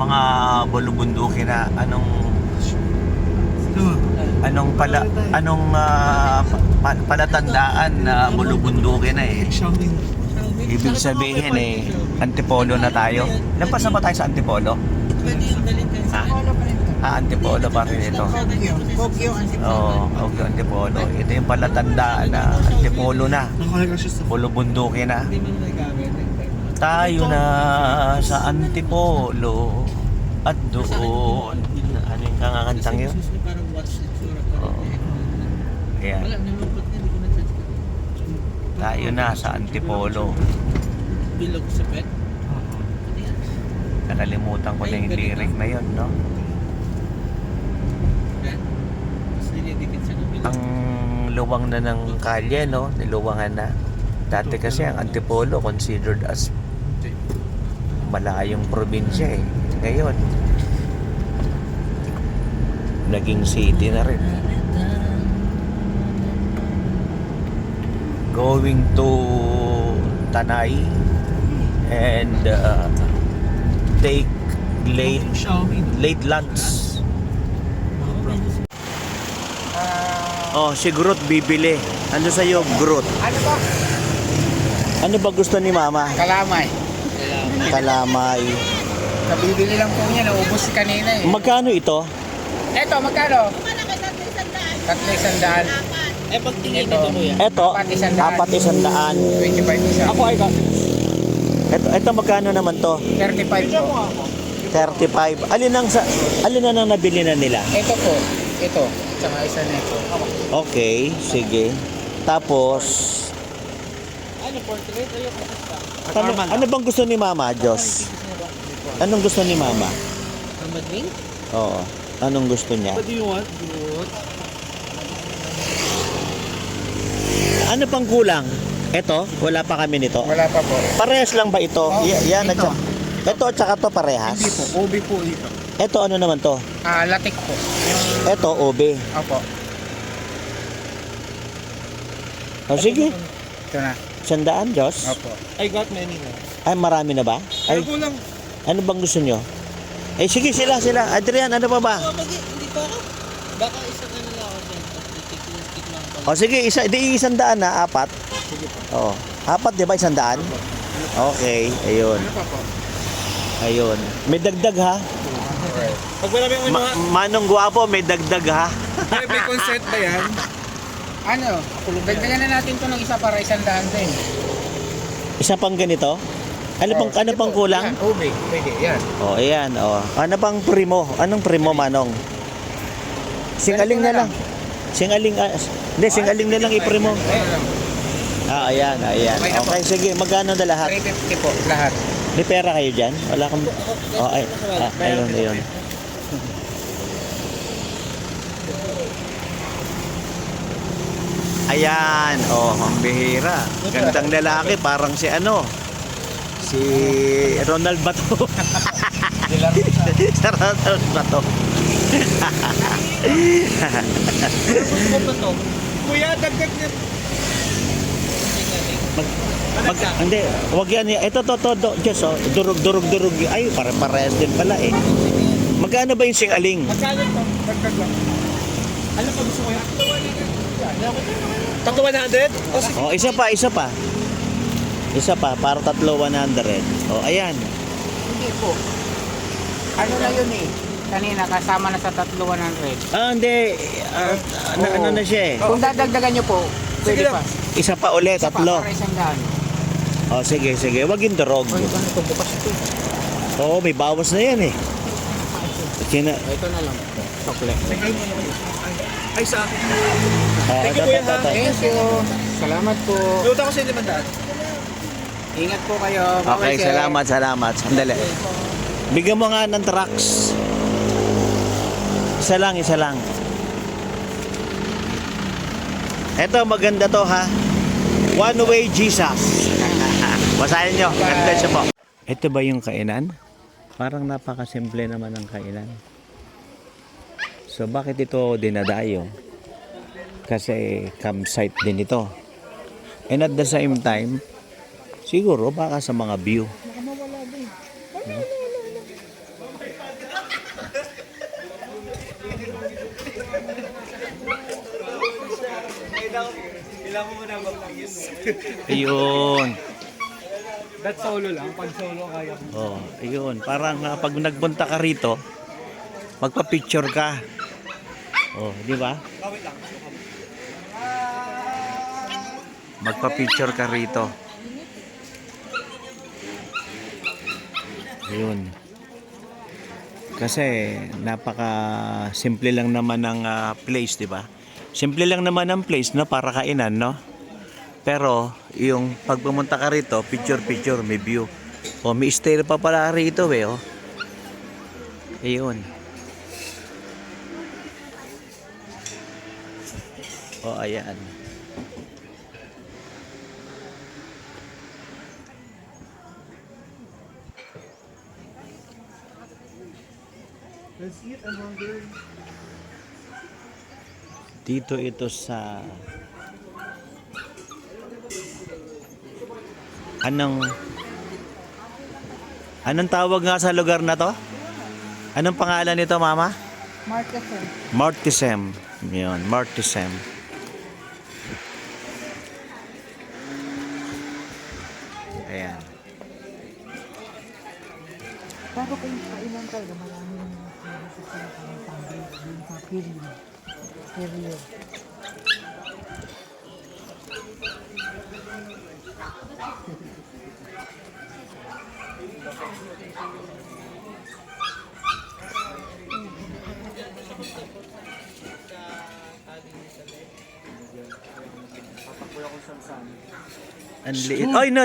mga bulubundukin na palatandaan na bulubundukin na eh. Ibig sabihin eh, Antipolo na tayo. Lampas na ba tayo sa Antipolo? Antipolo pa rin ito. Oo, Kogyo Antipolo. Ito yung palatandaan na Antipolo na. Bulubundukin na. Tayo na sa Antipolo at doon. Ano yung kakakantang yun? Ayan. Tayo na sa Antipolo. Bilog sa pet. Nakalimutan ko na yung lyric na yun, no? Ang luwang na ng kalye, no? Niluwangan na. Dati kasi ang Antipolo considered as malayong probinsya eh. Ngayon, naging city na rin. Going to Tanay and take late lunch. Oh, si Groot bibili. Ano sa'yo, Groot? Ano ba? Ano ba gusto ni Mama? Kalamay. Kalamay. Kabibili lang po niya, naubos kanina eh. Magkano ito? Eto, magkano? 300. Eh, pag tingin ito mo yan. Ito, Apat 100. 25 isa. Ako ay ka. Ito magkano naman to? 35 po. 35. Alin na nang nabili na nila? Ito po. Ito. Tsaka isa na ito. Okay, sige. Tapos, Ano, portrait? Ayoko. ano bang gusto ni Mama, Diyos? Anong gusto ni Mama? Madling? Oo. Anong gusto niya? What do you want? Good. Ano pang kulang? Ito, wala pa kami nito. Wala pa po. Parehas lang ba ito? Oh, Yan at ito. ito at saka to parehas. Hindi po. OB po dito. Ito ano naman to? Latik po. Ito OB. Opo. O sige, Ito na. 100 Diyos. Opo. I got many na. Ay marami na ba? Ay, lang. ano bang gusto nyo? Eh sige sila. Adrian, ano pa ba? Hindi pa ako. Baka isa na nila ako dyan. Tik lang ako. O sige, di 100 na, 4. Sige po. Oo. 4 di ba 100? Okay, ayun. Ano pa po? Ayun. May dagdag ha? Pag marami yung mga... Manong Guwapo, may dagdag ha? May consent ba yan? Ano? Dagdagan na natin to ng isa para 100 din. Isa pang ganito? Ano pang kulang? Yan, OB. Pwede. Yan. Oh, ayan, oh. Ano pang primo? Anong primo, Manong? Singaling na lang. Singaling, singaling na lang i-primo. Ayun lang. Ayan. Okay, sige. Magkano na lahat? 350 po. Lahat. May pera kayo dyan? Wala kang... Oh, ayun. Ayan, ang bihira. Gandang lalaki, parang si si Ronald Bato. Si Ronald Bato. Kuya, dagdag niya. Hindi, wag yan. Ito, Diyos, durug. Ay, parehas din pala eh. Magkano ba yung singaling? Magkano ito? Dagdag lang. Ano pa gusto ko yan? Tatlo 100? O sige. Oh, isa pa. Isa pa, para 100. Oh, ayan. Hindi po. Ano na yun eh? Kanina kasama na sa 100. Hindi. Ano na siya eh. Kung dadagdagan nyo po, pwede pa. Isa pa ulit, Isa pa, 3. para 100. Oh, sige. Wag yung durog. Uy, ano ito? Bukas ito. Oo, may bawas na yan eh. Ito na lang. Chocolate. Ay, sa akin. Thank you, Kuya, ha? Thank you. Salamat po. Luta ko sa 500. Ingat po kayo. Okay, Bye-bye, sir. salamat. Sandali. Bigyan mo nga ng trucks. Isa lang. Ito, maganda to ha. One way Jesus. Basahin nyo. Ganda siya po. Ito ba yung kainan? Parang napakasimple naman ang kainan. So, bakit ito dinadayo? Kasi campsite din ito. And at the same time, siguro baka sa mga view. Ayun. That solo lang. Pag solo kaya ko. Oh, ayun. Parang pag nagpunta ka rito, magpa-picture ka. Oh, di ba? Magpa-picture ka rito. Ayun. Kasi napaka simple lang naman ng place, di ba? Simple lang naman ang place, no, para kainan, no? Pero yung pag pumunta ka rito, picture, may view. O may stair pa pala rito, oh. Ayun. O ayan. Let's eat, I'm hungry. Dito ito sa Anong tawag nga sa lugar na to? Anong pangalan nito, Mama? Marketing. Mortisem. Yun, Mortisem. Ayan. Pero kung kainan talaga, marami naman sa pangay sa period. Period. Ang liit. Ay, no.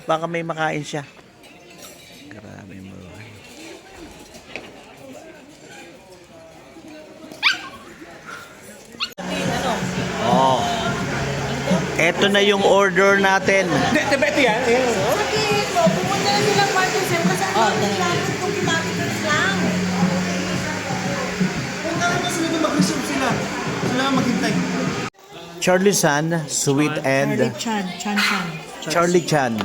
Baka may makain siya. Grabe mo. Oh. Eto na yung order natin. Ito yan. Bakit? Pupunta na silang Martin Sir. Kasi ang kailangan kong kilometers lang. Kung nakita sila na mag-reserve sila. Sila maghintay. Charlie San, sweet and Chan. Charlie Chan,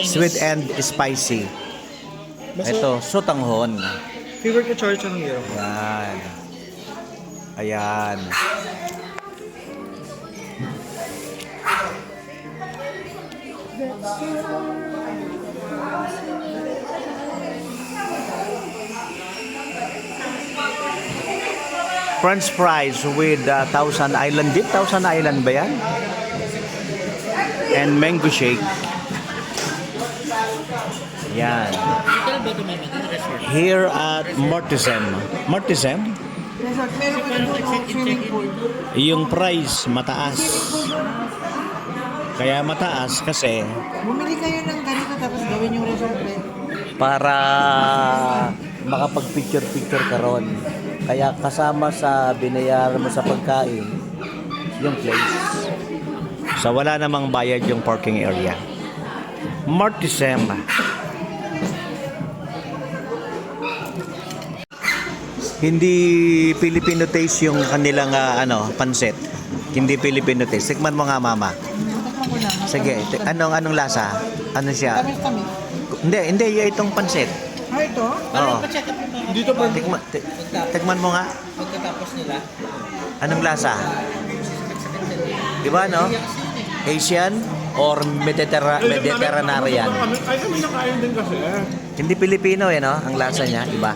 sweet and spicy. Ito, sotanghon. Favorite ko Charlie Chan hero. Ayan. Ayan. French fries with Thousand Island dip. Thousand Island ba yan? And mango shake. Yan. Here at Mortisem. Mortisem? Resort, meron ka na swimming pool. Yung price mataas. Kaya mataas kasi Bumili kayo ng ganito tapos gawin yung resort eh. para makapag-picture ka ron. Kaya kasama sa binayaran mo sa pagkain, yung place. So wala namang bayad yung parking area. Mortisem. Hindi Filipino taste yung kanilang pansit. Hindi Filipino taste. Tikman mo nga, Mama. Takpan ko lang. Sige, anong lasa? Ano siya? Tamis. Hindi, itong pansit. Ito? Oo. Dito pa. Tikman mo nga. Pagkatapos nila. Anong lasa? Di ba, no? Asian or Mediterranean? Ay, kami nakain din kasi. Hindi Pilipino, no? Ang lasa niya, iba.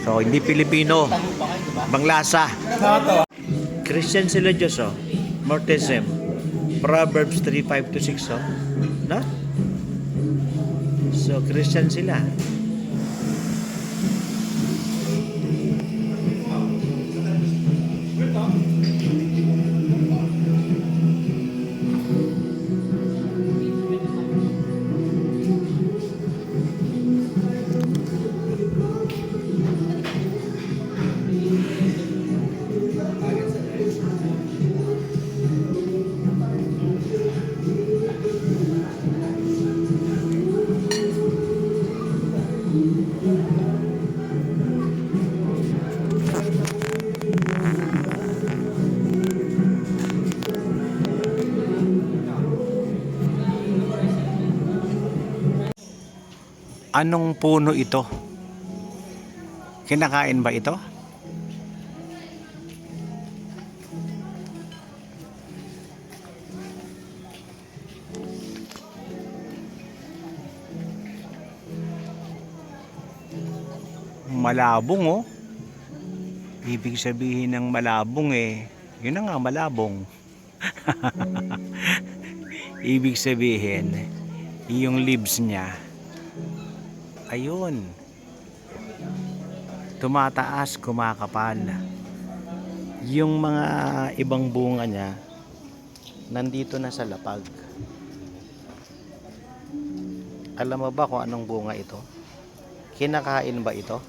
So, hindi Pilipino. Ibang lasa. Christian sila Diyos, oh. Mortisem. Proverbs 3:5-6, oh. No? So, Christian sila. Anong puno ito? Kinakain ba ito? Malabong oh. Ibig sabihin ng malabong eh. Yun na nga, malabong. Ibig sabihin, yung leaves niya, ayun, tumataas, kumakapal. Yung mga ibang bunga niya, nandito na sa lapag. Alam mo ba kung anong bunga ito? Kinakain ba ito?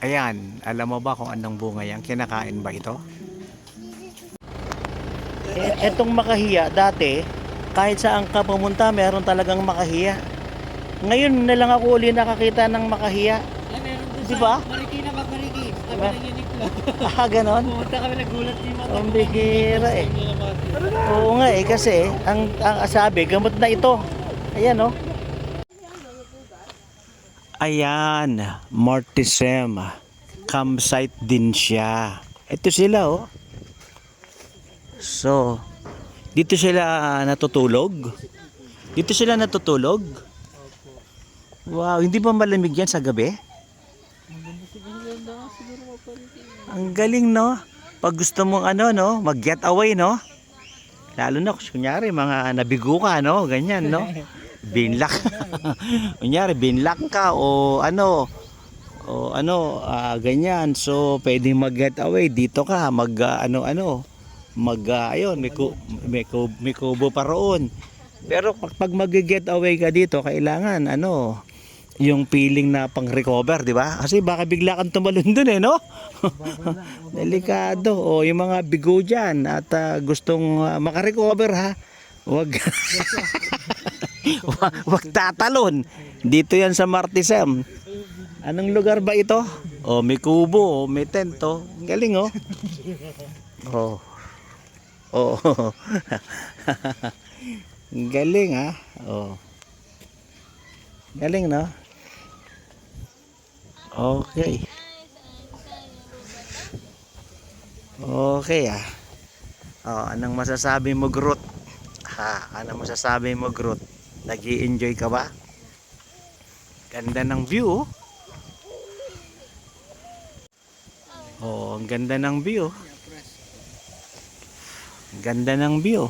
Ayan, alam mo ba kung anong bunga yan? Kinakain ba ito? Etong makahiya, dati, kahit saan ka pumunta, meron talagang makahiya. Ngayon na lang ako uli nakakita ng makahiya. Ay, meron doon Di ba? Marikina, Mariki. Sabi Diba? ng Uniqlo. Ah, ganon? Pumunta kami, nagulat din mga Ang bihira eh. Hindi na mga Oo nga eh, kasi ang sabi, gamot na ito. Ayan oh. Ayan, Mortisem. Campsite din siya. Ito sila oh. So, dito sila natutulog. Dito sila natutulog. Wow, hindi ba malamig yan sa gabi? Ang galing no? Pag gusto mong ano no, mag-get away no? Lalo na kunyari mga nabigo ka no, ganyan no? Binlock. Kunyari binlock ka o ano ganyan. So pwedeng mag-get away dito ka, mag ayun, may kubo pa roon. Pero pag mag-get away ka dito, kailangan yung feeling na pang-recover, di ba? Kasi baka bigla kang tumalon dun eh, no? Delikado. O yung mga bigo dyan at gustong makarecover ha, wag wag tatalon. Dito yan sa Mortisem. Anong lugar ba ito? O may kubo, may tento. Galing oh. Oh. Oh. Galing ha. Oh. Galing no? Okay. Okay ah. Oh, anong masasabi mo, Groot? Ha, anong masasabi mo, Groot? Nag-i-enjoy ka ba? Ganda ng view. Oh, ang ganda ng view. Ganda ng view.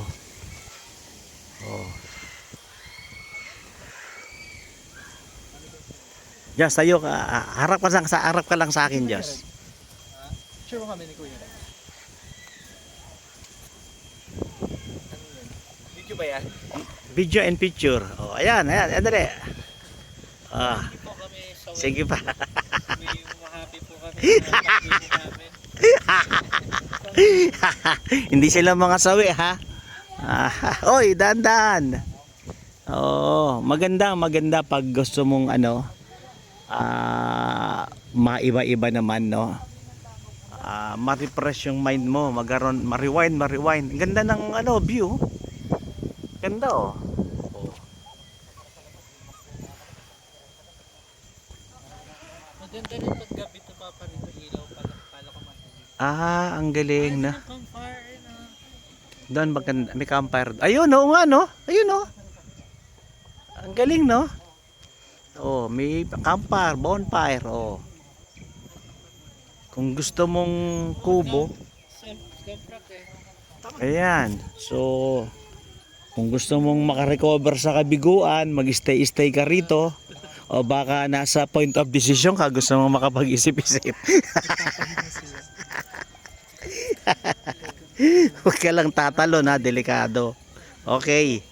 Oh. Diyos, tayo ka. Harap ka lang sa akin, Diyos. Sure kami ni Kuya. Video ba yan? Video and picture. Oh, ayan, dali. Ah, Po kami sa sige pa. happy po kami sa pag-video namin. Hindi sila mga sawi, ha? Oy, dandan. Oh, maganda pag gusto mong maiba-iba naman, no? Ma-refresh yung mind mo, ma-rewind. Ganda ng view. Ganda oh. Maganda rin pag gabi ito paparito ilaw pala ko matinig. Ang galing na. Campfire na. Doon maganda, may campfire. Ayun, oo nga, no? Ayun, no? Ang galing, no? Oh, may campfire, bonfire, oh. Kung gusto mong kubo, ayan. So, kung gusto mong makarecover sa kabiguan, mag-stay ka rito. O baka nasa point of decision ka, gusto mong makapag-isip-isip. Huwag ka lang tatalon ha, delikado. Okay.